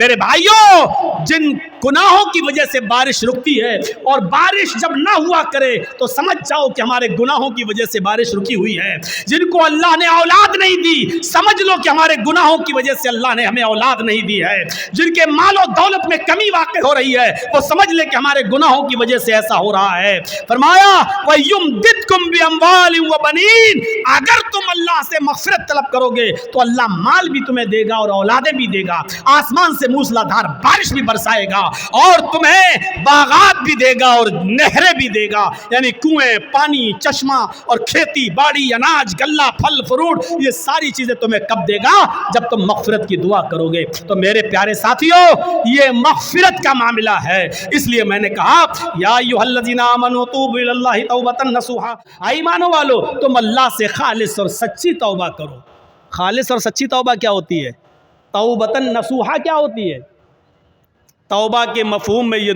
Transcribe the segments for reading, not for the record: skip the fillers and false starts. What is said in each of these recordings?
میرے بھائیوں، جن گناہوں کی وجہ سے بارش رکتی ہے اور بارش جب نہ ہوا کرے تو سمجھ جاؤ کہ ہمارے گناہوں کی وجہ سے بارش رکی ہوئی ہے۔ جن کو اللہ نے اولاد نہیں دی، سمجھ لو کہ ہمارے گناہوں کی وجہ سے اللہ نے ہمیں اولاد نہیں دی ہے۔ جن کے مال و دولت میں کمی واقع ہو رہی ہے، وہ سمجھ لے کہ ہمارے گناہوں کی وجہ سے ایسا ہو رہا ہے۔ فرمایا وَيُمْدِدْكُمْ بِأَمْوَالٍ وَبَنِينَ، اگر تم اللہ سے مغفرت طلب کرو گے تو اللہ مال بھی تمہیں دے گا اور اولادیں بھی دے گا، آسمان سے موسلا دھار بارش بھی برسائے گا اور تمہیں باغات بھی دے گا اور نہریں بھی دے گا، یعنی کنویں، پانی، چشمہ اور کھیتی باڑی، اناج، غلہ، پھل فروٹ، یہ ساری چیزیں تمہیں کب دے گا؟ جب تم مغفرت کی دعا کرو گے۔ تو میرے پیارے ساتھیوں، یہ مغفرت کا معاملہ ہے، اس لیے میں نے کہا یا ایھا الذین آمنوا توبوا الی اللہ توبۃ نصوحا، ایمانوں والو تم اللہ سے خالص اور سچی توبہ کرو۔ خالص اور سچی توبہ کیا ہوتی ہے؟ توبۃ نصوحا کیا ہوتی ہے؟ توبہ کے مفہوم میں یہ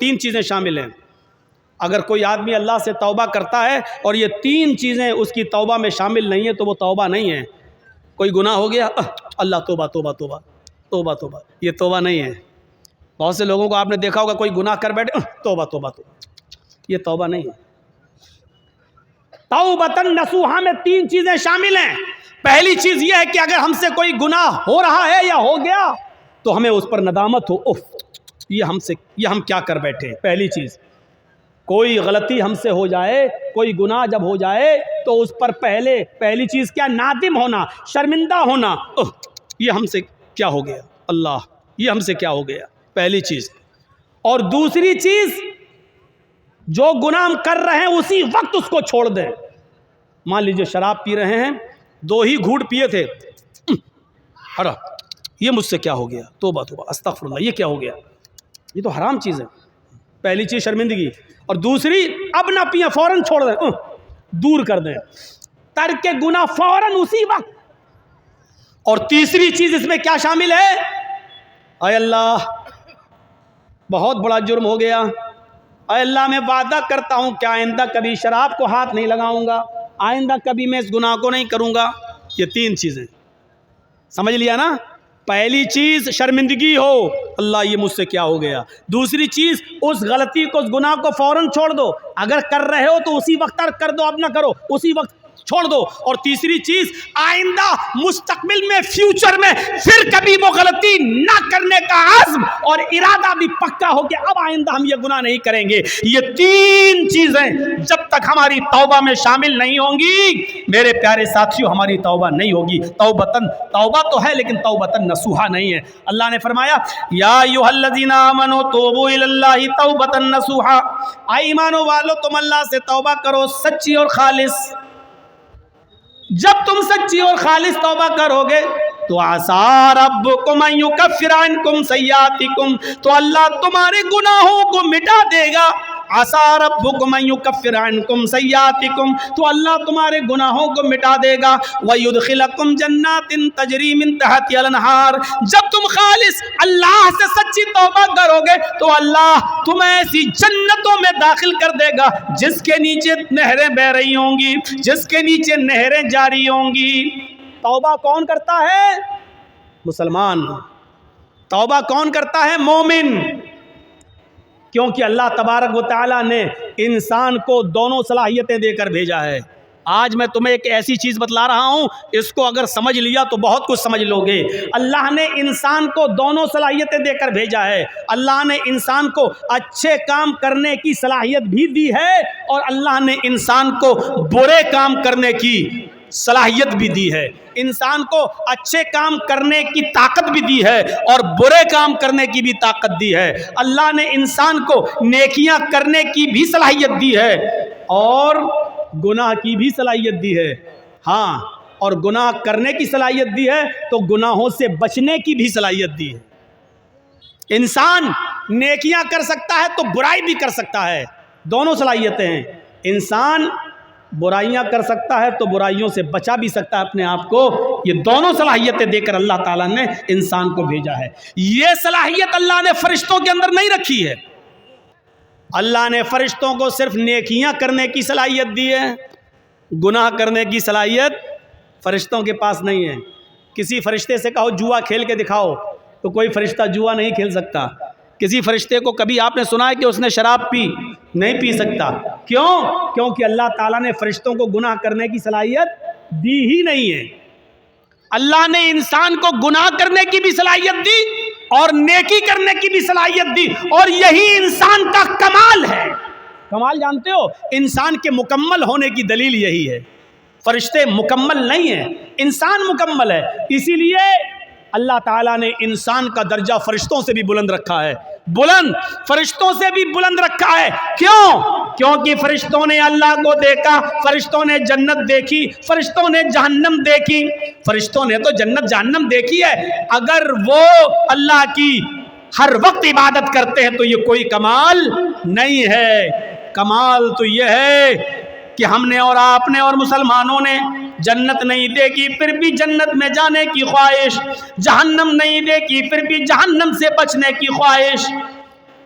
تین چیزیں شامل ہیں۔ اگر کوئی آدمی اللہ سے توبہ کرتا ہے اور یہ تین چیزیں اس کی توبہ میں شامل نہیں ہیں تو وہ توبہ نہیں ہے۔ کوئی گناہ ہو گیا، اللہ توبہ توبہ توبہ توبہ توبہ، یہ توبہ نہیں ہے۔ بہت سے لوگوں کو آپ نے دیکھا ہوگا کوئی گناہ کر بیٹھے، توبہ توبہ توبہ، یہ توبہ نہیں ہے۔ توبۃ نصوحا میں تین چیزیں شامل ہیں۔ پہلی چیز یہ ہے کہ اگر ہم سے کوئی گناہ ہو رہا ہے یا ہو گیا تو ہمیں اس پر ندامت ہو، یہ ہم کیا کر بیٹھے۔ پہلی چیز، کوئی غلطی ہم سے ہو جائے، کوئی گناہ جب ہو جائے تو اس پر پہلی چیز کیا؟ نادم ہونا، شرمندہ ہونا، یہ ہم سے کیا ہو گیا، اللہ یہ ہم سے کیا ہو گیا، پہلی چیز۔ اور دوسری چیز، جو گناہ ہم کر رہے ہیں اسی وقت اس کو چھوڑ دیں۔ مان لیجئے شراب پی رہے ہیں، 2 ہی گھونٹ پیے تھے، ارے یہ مجھ سے کیا ہو گیا، توبہ توبہ استغفر اللہ، یہ کیا ہو گیا، یہ تو حرام چیز ہے۔ پہلی چیز شرمندگی، اور دوسری اب نہ پیئیں، فوراً چھوڑ دیں، دور کر دیں، ترک گناہ فوراً اسی وقت۔ اور تیسری چیز اس میں کیا شامل ہے؟ اے اللہ بہت بڑا جرم ہو گیا، اے اللہ میں وعدہ کرتا ہوں کہ آئندہ کبھی شراب کو ہاتھ نہیں لگاؤں گا، آئندہ کبھی میں اس گناہ کو نہیں کروں گا۔ یہ تین چیزیں سمجھ لیا نا؟ پہلی چیز شرمندگی ہو، اللہ یہ مجھ سے کیا ہو گیا۔ دوسری چیز، اس غلطی کو، اس گناہ کو فوراً چھوڑ دو، اگر کر رہے ہو تو اسی وقت ترک کر دو، اب نہ کرو، اسی وقت چھوڑ دو۔ اور تیسری چیز، آئندہ مستقبل میں، فیوچر میں پھر کبھی وہ غلطی نہ کرنے کا عزم اور ارادہ بھی پکا ہو کہ اب آئندہ ہم یہ گناہ نہیں کریں گے۔ یہ تین چیزیں جب تک ہماری توبہ میں شامل نہیں ہوں گی، میرے پیارے ساتھیوں، ہماری توبہ نہیں ہوگی۔ توبہ تو ہے لیکن توبۃ نصوحا نہیں ہے۔ اللہ نے فرمایا یا ایھا الذین آمنوا توبوا الی اللہ توبۃ نصوحا، ایمانوں والو تم اللہ سے توبہ کرو سچی اور خالص۔ جب تم سچی اور خالص توبہ کرو گے تو عسیٰ ربکم ان یکفر عنکم سیئاتکم، تو اللہ تمہارے گناہوں کو مٹا دے گا۔ عسیٰ ربکم ان یکفر عنکم سیئاتکم، تو اللہ تمہارے گناہوں کو مٹا دے گا۔ ویدخلکم جنات تجری من تحتہا الانہار، جب تم خالص اللہ سے سچی توبہ کرو گے تو اللہ تمہیں ایسی جنتوں میں داخل کر دے گا جس کے نیچے نہریں بہہ رہی ہوں گی، جس کے نیچے نہریں جاری ہوں گی۔ توبہ کون کرتا ہے؟ مسلمان۔ توبہ کون کرتا ہے؟ مومن۔ کیونکہ اللہ تبارک و تعالیٰ نے انسان کو دونوں صلاحیتیں دے کر بھیجا ہے۔ آج میں تمہیں ایک ایسی چیز بتلا رہا ہوں، اس کو اگر سمجھ لیا تو بہت کچھ سمجھ لو گے۔ اللہ نے انسان کو دونوں صلاحیتیں دے کر بھیجا ہے۔ اللہ نے انسان کو اچھے کام کرنے کی صلاحیت بھی دی ہے اور اللہ نے انسان کو برے کام کرنے کی صلاحیت بھی دی ہے۔ انسان کو اچھے کام کرنے کی طاقت بھی دی ہے اور برے کام کرنے کی بھی طاقت دی ہے۔ اللہ نے انسان کو نیکیاں کرنے کی بھی صلاحیت دی ہے اور گناہ کی بھی صلاحیت دی ہے۔ ہاں، اور گناہ کرنے کی صلاحیت دی ہے تو گناہوں سے بچنے کی بھی صلاحیت دی ہے۔ انسان نیکیاں کر سکتا ہے تو برائی بھی کر سکتا ہے، دونوں صلاحیتیں ہیں۔ انسان برائیاں کر سکتا ہے تو برائیوں سے بچا بھی سکتا ہے اپنے آپ کو۔ یہ دونوں صلاحیتیں دے کر اللہ تعالیٰ نے انسان کو بھیجا ہے۔ یہ صلاحیت اللہ نے فرشتوں کے اندر نہیں رکھی ہے۔ اللہ نے فرشتوں کو صرف نیکیاں کرنے کی صلاحیت دی ہے، گناہ کرنے کی صلاحیت فرشتوں کے پاس نہیں ہے۔ کسی فرشتے سے کہو جوا کھیل کے دکھاؤ، تو کوئی فرشتہ جوا نہیں کھیل سکتا. کسی فرشتے کو کبھی آپ نے سنا ہے کہ اس نے شراب پی؟ نہیں پی سکتا. کیوں؟ کیونکہ اللہ تعالیٰ نے فرشتوں کو گناہ کرنے کی صلاحیت دی ہی نہیں ہے. اللہ نے انسان کو گناہ کرنے کی بھی صلاحیت دی اور نیکی کرنے کی بھی صلاحیت دی, اور یہی انسان کا کمال ہے. کمال جانتے ہو؟ انسان کے مکمل ہونے کی دلیل یہی ہے. فرشتے مکمل نہیں ہیں, انسان مکمل ہے. اسی لیے اللہ تعالیٰ نے انسان کا درجہ فرشتوں سے بھی بلند رکھا ہے. بلند, فرشتوں سے بھی بلند رکھا ہے. کیوں؟ کیونکہ فرشتوں نے اللہ کو دیکھا, فرشتوں نے جنت دیکھی, فرشتوں نے جہنم دیکھی. فرشتوں نے تو جنت جہنم دیکھی ہے. اگر وہ اللہ کی ہر وقت عبادت کرتے ہیں تو یہ کوئی کمال نہیں ہے. کمال تو یہ ہے کہ ہم نے اور آپ نے اور مسلمانوں نے جنت نہیں دیکھی پھر بھی جنت میں جانے کی خواہش, جہنم نہیں دیکھی پھر بھی جہنم سے بچنے کی خواہش,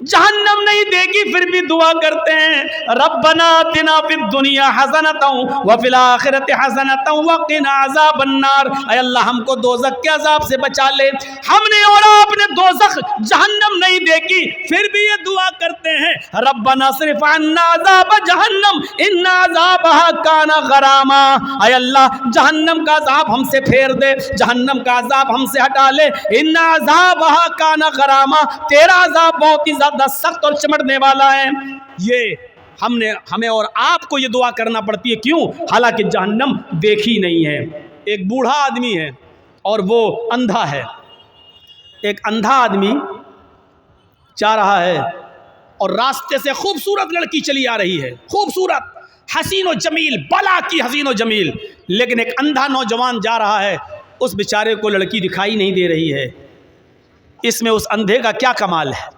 جہنم نہیں دیکھی پھر بھی دعا کرتے ہیں ربنا آتنا فی الدنیا حسنۃ وفی الآخرۃ حسنۃ وقنا عذاب النار. اے اللہ ہم کو دوزخ کے عذاب سے بچا لے. ہم نے اور آپ نے دوزخ جہنم نہیں دیکھی پھر بھی یہ دعا کرتے ہیں ربنا اصرف عنا عذاب جہنم ان عذابها کان غراما. اے اللہ جہنم کا عذاب ہم سے پھیر دے, جہنم کا عذاب ہم سے ہٹا لے. ان عذابها کان غراما, تیرا عذاب بہت ہی زیادہ سخت اور چمٹنے والا ہے. یہ ہمیں اور آپ کو یہ دعا کرنا پڑتی ہے. کیوں؟ حالانکہ جہنم دیکھی نہیں ہے. ایک بوڑھا آدمی ہے اور وہ اندھا ہے. ایک اندھا آدمی جا رہا ہے اور راستے سے خوبصورت لڑکی چلی آ رہی ہے, خوبصورت, حسین و جمیل, بلا کی حسین و جمیل. لیکن ایک اندھا نوجوان جا رہا ہے, اس بیچارے کو لڑکی دکھائی نہیں دے رہی ہے. اس میں اس اندھے کا کیا کمال ہے؟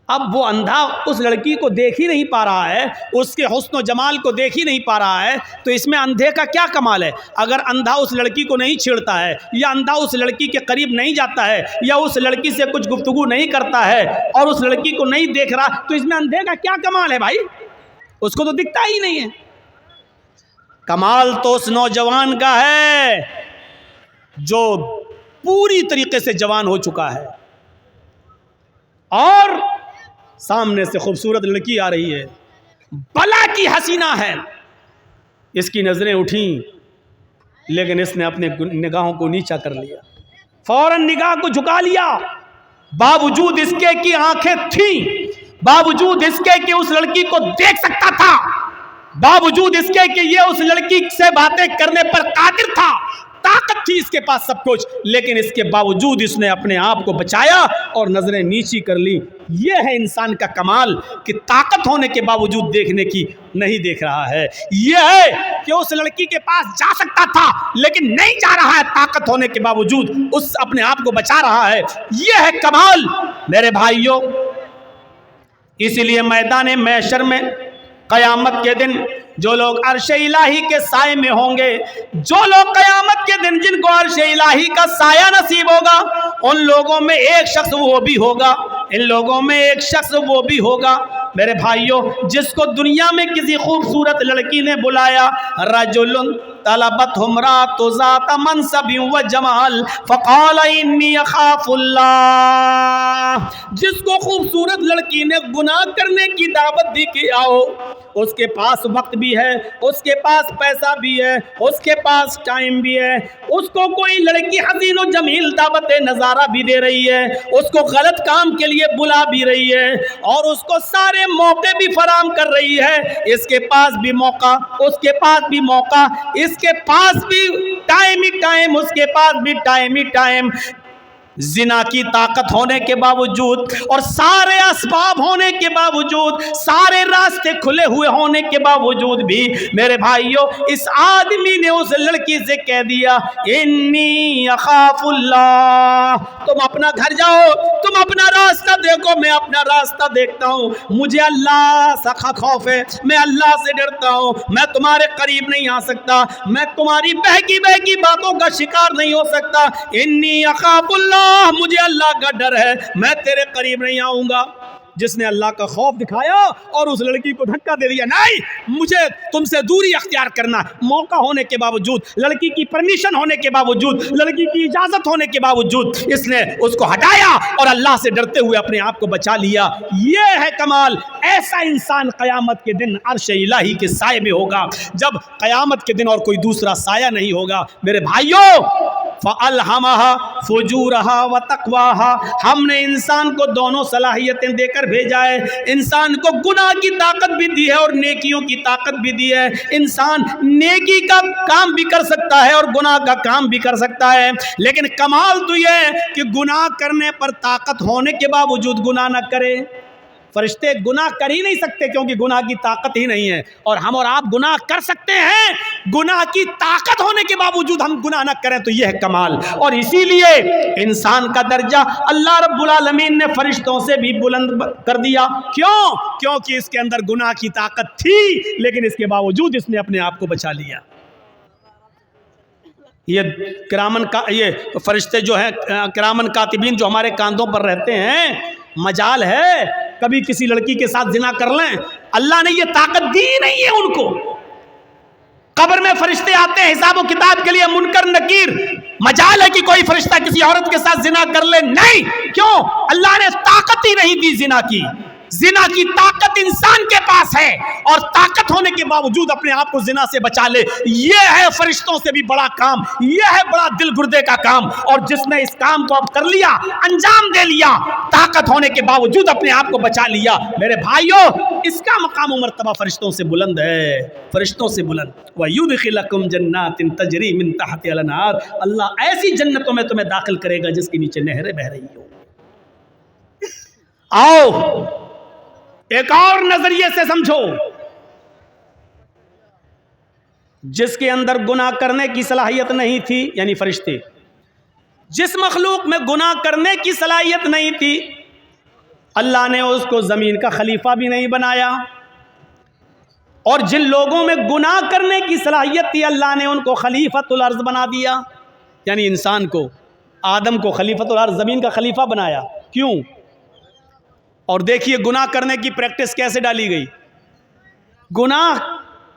اب وہ اندھا اس لڑکی کو دیکھ ہی نہیں پا رہا ہے, اس کے حسن و جمال کو دیکھ ہی نہیں پا رہا ہے, تو اس میں اندھے کا کیا کمال ہے؟ اگر اندھا اس لڑکی کو نہیں چھیڑتا ہے, یا اندھا اس لڑکی کے قریب نہیں جاتا ہے, یا اس لڑکی سے کچھ گفتگو نہیں کرتا ہے اور اس لڑکی کو نہیں دیکھ رہا, تو اس میں اندھے کا کیا کمال ہے بھائی؟ اس کو تو دکھتا ہی نہیں ہے. کمال تو اس نوجوان کا ہے جو پوری طریقے سے جوان ہو چکا ہے اور سامنے سے خوبصورت لڑکی آ رہی ہے, بلا کی حسینہ ہے. اس کی نظریں اٹھیں لیکن اس نے اپنے نگاہوں کو نیچا کر لیا, فوراً نگاہ کو جھکا لیا. باوجود اس کے کہ آنکھیں تھیں, باوجود اس کے کہ اس لڑکی کو دیکھ سکتا تھا, باوجود اس کے کہ یہ اس لڑکی سے باتیں کرنے پر قادر تھا, طاقت تھی اس کے پاس سب کچھ, لیکن اس کے باوجود اس نے اپنے آپ کو بچایا اور نظریں نیچی کر لی. یہ ہے انسان کا کمال کہ طاقت ہونے کے باوجود دیکھنے کی نہیں دیکھ رہا ہے. یہ ہے کہ اس لڑکی کے پاس جا سکتا تھا لیکن نہیں جا رہا ہے, طاقت ہونے کے باوجود اس اپنے آپ کو بچا رہا ہے. یہ ہے کمال میرے بھائیوں. اسی لیے میدان محشر میں قیامت کے دن جو لوگ عرش الہی کے سائے میں ہوں گے, جو لوگ قیامت کے دن جن کو عرش الہی کا سایہ نصیب ہوگا, ان لوگوں میں ایک شخص وہ بھی ہوگا, ان لوگوں میں ایک شخص وہ بھی ہوگا میرے بھائیوں جس کو دنیا میں کسی خوبصورت لڑکی نے بلایا, رجل طلبت امرأۃ ذات منصب و جمال فقال انی اخاف اللہ. جس کو خوبصورت لڑکی نے گناہ کرنے کی دعوت دی کہ آؤ, اس کے پاس وقت بھی ہے, اس کے پاس پیسہ بھی ہے, اس کے پاس ٹائم بھی ہے, اس کو کوئی لڑکی حسین و جمیل دعوت نظارہ بھی دے رہی ہے, اس کو غلط کام کے لیے بلا بھی رہی ہے اور اس کو سارے موقع بھی فراہم کر رہی ہے. اس کے پاس بھی موقع, اس کے پاس بھی موقع, اس کے پاس بھی ٹائم ہی ٹائم, اس کے پاس بھی ٹائم ہی ٹائم. زنا کی طاقت ہونے کے باوجود اور سارے اسباب ہونے کے باوجود, سارے راستے کھلے ہوئے ہونے کے باوجود بھی میرے بھائیوں اس آدمی نے اس لڑکی سے کہہ دیا انی اخاف اللہ. تم اپنا گھر جاؤ, تم اپنا راستہ دیکھو, میں اپنا راستہ دیکھتا ہوں, مجھے اللہ سے خوف ہے, میں اللہ سے ڈرتا ہوں, میں تمہارے قریب نہیں آ سکتا, میں تمہاری بہکی بہکی باتوں کا شکار نہیں ہو سکتا. انی اخاف اللہ, مجھے اللہ کا ڈر ہے, میں تیرے قریب نہیں آؤں گا. جس نے اللہ کا خوف دکھایا اور اس لڑکی کو دھکا دے دیا، نہیں مجھے تم سے دوری اختیار کرنا، موقع ہونے کے باوجود، لڑکی کی پرمیشن ہونے کے باوجود، لڑکی کی اجازت ہونے کے باوجود اس نے اس کو ہٹایا اور اللہ سے ڈرتے ہوئے اپنے آپ کو بچا لیا۔ یہ ہے کمال۔ ایسا انسان قیامت کے دن عرش الہی کے سائے میں ہوگا، جب قیامت کے دن اور کوئی دوسرا سایہ نہیں ہوگا۔ میرے بھائیوں، فَأَلْهَمَهَا فُجُورَهَا وَتَقْوَاهَا، ہم نے انسان کو دونوں صلاحیتیں دے کر بھیجا ہے۔ انسان کو گناہ کی طاقت بھی دی ہے اور نیکیوں کی طاقت بھی دی ہے۔ انسان نیکی کا کام بھی کر سکتا ہے اور گناہ کا کام بھی کر سکتا ہے، لیکن کمال تو یہ ہے کہ گناہ کرنے پر طاقت ہونے کے باوجود گناہ نہ کرے۔ فرشتے گناہ کر ہی نہیں سکتے کیونکہ گناہ کی طاقت ہی نہیں ہے، اور ہم اور آپ گناہ کر سکتے ہیں، گناہ کی طاقت ہونے کے باوجود ہم گناہ نہ کریں، تو یہ ہے کمال۔ اور اسی لیے انسان کا درجہ اللہ رب العالمین نے فرشتوں سے بھی بلند کر دیا۔ کیوں؟ کیونکہ اس کے اندر گناہ کی طاقت تھی، لیکن اس کے باوجود اس نے اپنے آپ کو بچا لیا۔ یہ فرشتے جو ہیں کرامن کاتبین جو ہمارے کاندھوں پر رہتے ہیں، مجال ہے کبھی کسی لڑکی کے ساتھ زنا کر لیں، اللہ نے یہ طاقت دی نہیں ہے ان کو۔ قبر میں فرشتے آتے ہیں حساب و کتاب کے لیے، منکر نکیر، مجال ہے کہ کوئی فرشتہ کسی عورت کے ساتھ زنا کر لے؟ نہیں۔ کیوں؟ اللہ نے طاقت ہی نہیں دی زنا کی۔ زنا کی طاقت انسان کے پاس ہے، اور طاقت ہونے کے باوجود اپنے آپ کو زنا سے بچا لے، یہ ہے فرشتوں سے بھی بڑا کام، یہ ہے بڑا دل گردے کا کام۔ اور جس نے اس کام کو اب کر لیا، انجام دے لیا، طاقت ہونے کے باوجود اپنے آپ کو بچا لیا، میرے بھائیوں، اس کا مقام و مرتبہ فرشتوں سے بلند ہے، فرشتوں سے بلند۔ وَيُدْخِلَكُمْ جَنَّاتٍ تَجْرِي مِن تَحْتِهَا الْأَنْهَارُ، اللہ ایسی جنتوں میں تمہیں داخل کرے گا جس کے نیچے نہریں بہہ رہی ہوں۔ آؤ ایک اور نظریے سے سمجھو، جس کے اندر گناہ کرنے کی صلاحیت نہیں تھی، یعنی فرشتے، جس مخلوق میں گناہ کرنے کی صلاحیت نہیں تھی، اللہ نے اس کو زمین کا خلیفہ بھی نہیں بنایا، اور جن لوگوں میں گناہ کرنے کی صلاحیت تھی، اللہ نے ان کو خلیفۃ الارض بنا دیا، یعنی انسان کو، آدم کو خلیفۃ الارض، زمین کا خلیفہ بنایا۔ کیوں؟ اور دیکھیے گناہ کرنے کی پریکٹس کیسے ڈالی گئی۔ گناہ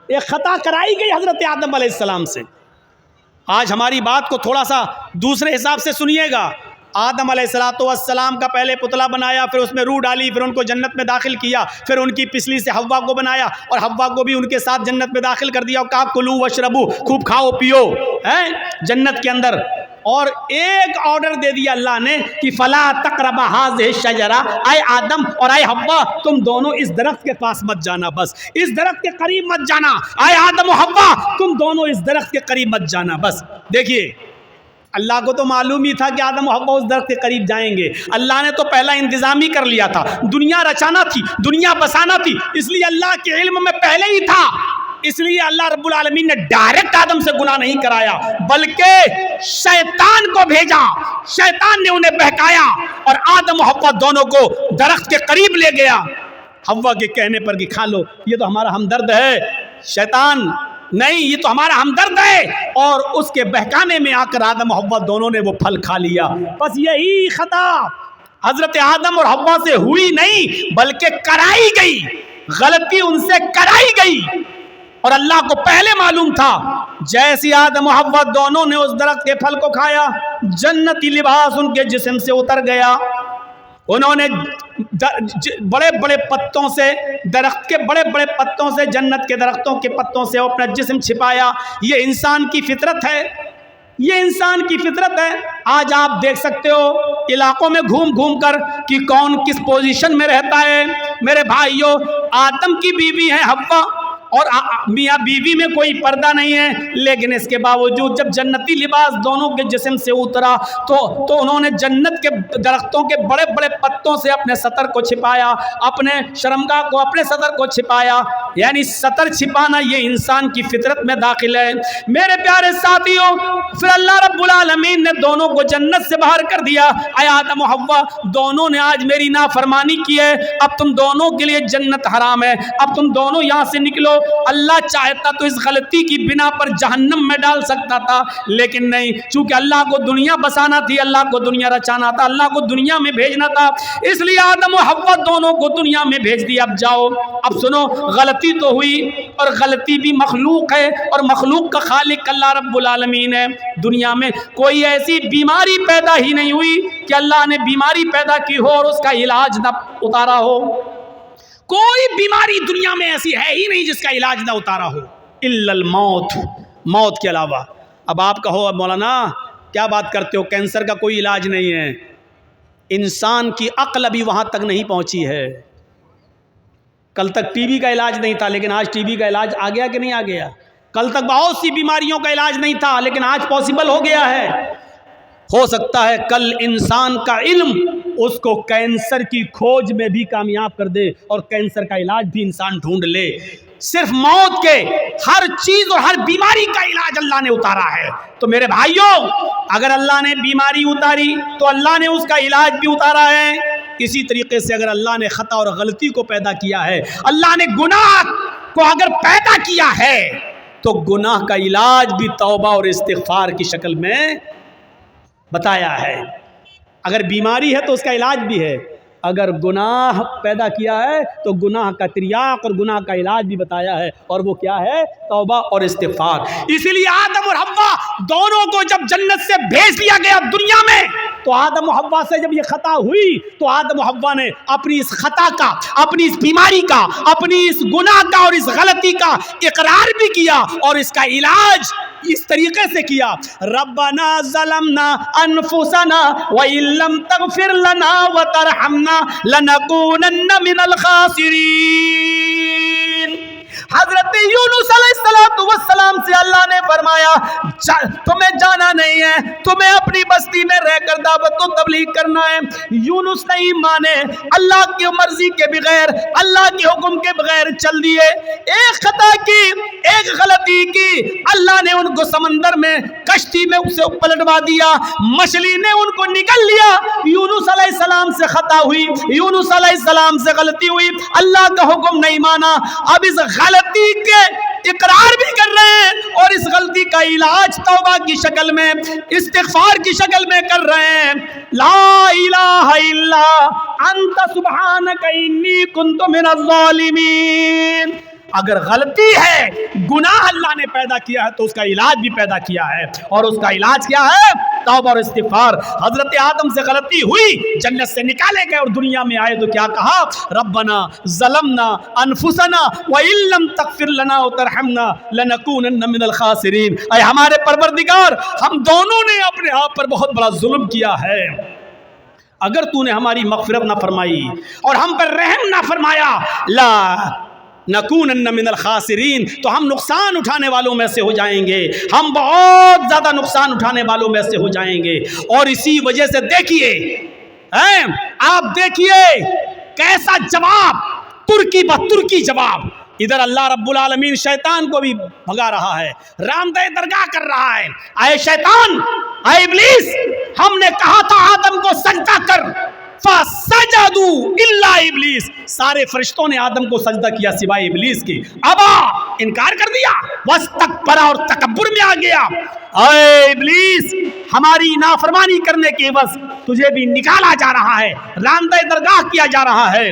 ایک خطا کرائی گئی حضرت آدم علیہ السلام سے۔ آج ہماری بات کو تھوڑا سا دوسرے حساب سے سنیے گا۔ آدم علیہ السلام کا پہلے پتلا بنایا، پھر اس میں روح ڈالی، پھر ان کو جنت میں داخل کیا، پھر ان کی پسلی سے حوا کو بنایا اور حوا کو بھی ان کے ساتھ جنت میں داخل کر دیا، اور کہا کلو واشربو، خوب کھاؤ پیو جنت کے اندر۔ اور ایک آرڈر دے دیا اللہ نے کہ فلا تقربا هذه الشجرہ، اے آدم اور اے حوا تم دونوں اس درخت کے پاس مت جانا، بس اس درخت کے قریب مت جانا، اے آدم و حوا تم دونوں اس درخت کے قریب مت جانا۔ بس دیکھیے، اللہ کو تو معلوم ہی تھا کہ آدم و حوا اس درخت کے قریب جائیں گے، اللہ نے تو پہلا انتظام ہی کر لیا تھا، دنیا رچانا تھی، دنیا بسانا تھی، اس لیے اللہ کے علم میں پہلے ہی تھا، اس لیے اللہ رب العالمین نے ڈائریکٹ آدم سے گناہ نہیں کرایا، بلکہ شیطان کو بھیجا، شیطان نے انہیں بہکایا اور آدم و حوا دونوں کو درخت کے قریب لے گیا، حوا کے کہنے پر کہ کھا لو، یہ تو ہمارا ہمدرد ہے، شیطان نہیں یہ تو ہمارا ہمدرد ہے، اور اس کے بہکانے میں آ کر آدم و حوا دونوں نے وہ پھل کھا لیا۔ بس یہی خطا حضرت آدم اور حوا سے ہوئی نہیں بلکہ کرائی گئی، غلطی ان سے کرائی گئی، اور اللہ کو پہلے معلوم تھا۔ جیسے آدم و حوا دونوں نے اس درخت کے پھل کو کھایا، جنتی لباس ان کے جسم سے اتر گیا، انہوں نے بڑے بڑے پتوں سے، درخت کے بڑے بڑے پتوں سے، جنت کے درختوں کے پتوں سے اپنا جسم چھپایا۔ یہ انسان کی فطرت ہے، یہ انسان کی فطرت ہے۔ آج آپ دیکھ سکتے ہو علاقوں میں گھوم گھوم کر کہ کون کس پوزیشن میں رہتا ہے۔ میرے بھائیوں، آدم کی بیوی ہے حوا، اور میاں بیوی میں کوئی پردہ نہیں ہے، لیکن اس کے باوجود جب جنتی لباس دونوں کے جسم سے اترا تو انہوں نے جنت کے درختوں کے بڑے بڑے پتوں سے اپنے سطر کو چھپایا، اپنے شرمگاہ کو، اپنے سطر کو چھپایا، یعنی سطر چھپانا یہ انسان کی فطرت میں داخل ہے۔ میرے پیارے ساتھیوں، پھر اللہ رب العالمین نے دونوں کو جنت سے باہر کر دیا۔ اے آدم و حوا دونوں نے آج میری نافرمانی کی ہے، اب تم دونوں کے لیے جنت حرام ہے، اب تم دونوں یہاں سے نکلو۔ اللہ چاہتا تو اس غلطی کی بنا پر جہنم میں ڈال سکتا تھا، لیکن نہیں، چونکہ اللہ کو دنیا بسانا تھی، اللہ کو دنیا رچانا تھا، اللہ کو دنیا میں بھیجنا تھا، اس لیے آدم و حوا دونوں کو دنیا میں بھیج دیا۔ اب جاؤ، اب سنو، غلطی تو ہوئی، اور غلطی بھی مخلوق ہے، اور مخلوق کا خالق اللہ رب العالمین ہے۔ دنیا میں کوئی ایسی بیماری پیدا ہی نہیں ہوئی کہ اللہ نے بیماری پیدا کی ہو اور اس کا علاج نہ اتارا ہو۔ کوئی بیماری دنیا میں ایسی ہے ہی نہیں جس کا علاج نہ اتارا ہو، الا الموت، موت کے علاوہ۔ اب آپ کہو مولانا کیا بات کرتے ہو، کینسر کا کوئی علاج نہیں ہے؟ انسان کی عقل ابھی وہاں تک نہیں پہنچی ہے۔ کل تک ٹی بی کا علاج نہیں تھا، لیکن آج ٹی بی کا علاج آ گیا کہ نہیں آ گیا؟ کل تک بہت سی بیماریوں کا علاج نہیں تھا، لیکن آج پاسبل ہو گیا ہے۔ ہو سکتا ہے کل انسان کا علم اس کو کینسر کی کھوج میں بھی کامیاب کر دے، اور کینسر کا علاج بھی انسان ڈھونڈ لے۔ صرف موت کے ہر چیز اور ہر بیماری کا علاج اللہ نے اتارا ہے۔ تو میرے بھائیوں، اگر اللہ نے بیماری اتاری تو اللہ نے اس کا علاج بھی اتارا ہے۔ اسی طریقے سے اگر اللہ نے خطا اور غلطی کو پیدا کیا ہے، اللہ نے گناہ کو اگر پیدا کیا ہے، تو گناہ کا علاج بھی توبہ اور استغفار کی شکل میں بتایا ہے۔ اگر بیماری ہے تو اس کا علاج بھی ہے، اگر گناہ پیدا کیا ہے تو گناہ کا تریاق اور گناہ کا علاج بھی بتایا ہے، اور وہ کیا ہے؟ توبہ اور استغفار۔ اسی لیے آدم اور حوا دونوں کو جب جنت سے بھیج دیا گیا دنیا میں، تو آدم و حوا سے جب یہ خطا ہوئی تو آدم و حوا نے اپنی اس خطا کا، اپنی اس بیماری کا، اپنی اس گناہ کا اور اس غلطی کا اقرار بھی کیا، اور اس کا علاج اس طریقے سے کیا، ربنا ظلمنا انفسنا وان لم تغفر لنا وترحمنا لنکونن من الخاسرین۔ حضرت یونس علیہ السلام سے اللہ نے فرمایا تمہیں جانا نہیں ہے، تمہیں اپنی بستی میں رہ کر دعوت و تبلیغ کرنا ہے۔ یونس نہیں مانے، اللہ کی مرضی کے بغیر، اللہ کے حکم کے بغیر چل دیے، ایک خطا کی، ایک غلطی کی، اللہ نے ان کو سمندر میں کشتی میں اسے پلٹوا دیا، مچھلی نے ان کو نگل لیا۔ یونس علیہ السلام سے خطا ہوئی، یونس علیہ السلام سے غلطی ہوئی، اللہ کا حکم نہیں مانا، اب اس غلطی کے اقرار بھی کر رہے ہیں، اور اس غلطی کا علاج توبہ کی شکل میں، استغفار کی شکل میں کر رہے ہیں۔ لا الہ الا انت سبحانک انی کنت من الظالمین۔ اگر غلطی ہے، گناہ اللہ نے پیدا کیا ہے، تو اس کا علاج بھی پیدا کیا ہے، اور اس کا علاج کیا ہے؟ توبہ اور استغفار۔ حضرت آدم سے غلطی ہوئی، جنت سے نکالے گئے اور دنیا میں آئے تو کیا کہا؟ ربنا ظلمنا انفسنا وان لم تغفر لنا وترحمنا لنکونن من الخاسرین۔ اے ہمارے پروردگار، ہم دونوں نے اپنے آپ پر بہت بڑا ظلم کیا ہے، اگر تو نے ہماری مغفرت نہ فرمائی اور ہم پر رحم نہ فرمایا، لا نکونن من الخاسرین، تو ہم نقصان اٹھانے والوں میں سے ہو جائیں گے، ہم بہت زیادہ نقصان اٹھانے والوں میں سے ہو جائیں گے۔ اور اسی وجہ سے دیکھیے، آپ دیکھیے کیسا جواب، ترکی بترکی جواب۔ ادھر اللہ رب العالمین شیطان کو بھی بھگا رہا ہے، رامدہ درگاہ کر رہا ہے، اے شیطان، اے ابلیس، ہم نے کہا تھا آدم کو سجدہ کر، فسجدوا الا ابلیس، سارے فرشتوں نے آدم کو سجدہ کیا سوائے ابلیس کے، ابا، انکار کر دیا، واستکبر، اور تکبر میں آ گیا۔ اے ابلیس، ہماری نافرمانی کرنے کے عوض تجھے بھی نکالا جا رہا ہے، رامدہ درگاہ کیا جا رہا ہے۔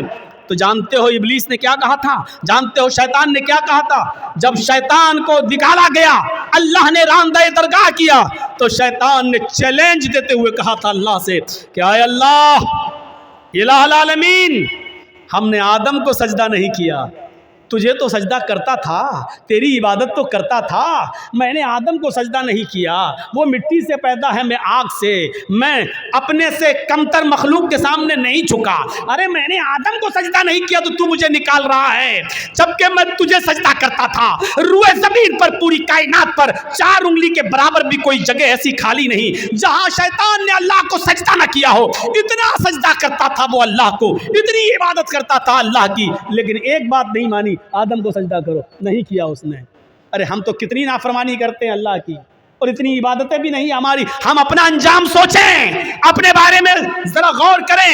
تو جانتے ہو ابلیس نے کیا کہا تھا؟ جانتے ہو شیطان نے کیا کہا تھا؟ جب شیطان کو نکالا گیا، اللہ نے رامدہ درگاہ کیا، تو شیطان نے چیلنج دیتے ہوئے کہا تھا اللہ سے کہ اے اللہ، الہ العالمین، ہم نے آدم کو سجدہ نہیں کیا، تجھے تو سجدہ کرتا تھا، تیری عبادت تو کرتا تھا، میں نے آدم کو سجدہ نہیں کیا، وہ مٹی سے پیدا ہے، میں آگ سے، میں اپنے سے کمتر مخلوق کے سامنے نہیں جھکا، ارے میں نے آدم کو سجدہ نہیں کیا تو مجھے نکال رہا ہے، جبکہ میں تجھے سجدہ کرتا تھا۔ روئے زمین پر، پوری کائنات پر 4 انگلی کے برابر بھی کوئی جگہ ایسی خالی نہیں جہاں شیطان نے اللہ کو سجدہ نہ کیا ہو، اتنا سجدہ کرتا تھا وہ اللہ کو، اتنی عبادت کرتا تھا اللہ کی، لیکن ایک بات نہیں مانی، آدم کو سجدہ کرو، نہیں کیا اس نے۔ ارے ہم تو کتنی نافرمانی کرتے ہیں اللہ کی، اور اتنی عبادتیں بھی نہیں ہماری۔ ہم اپنا انجام سوچیں، اپنے بارے میں ذرا غور کریں۔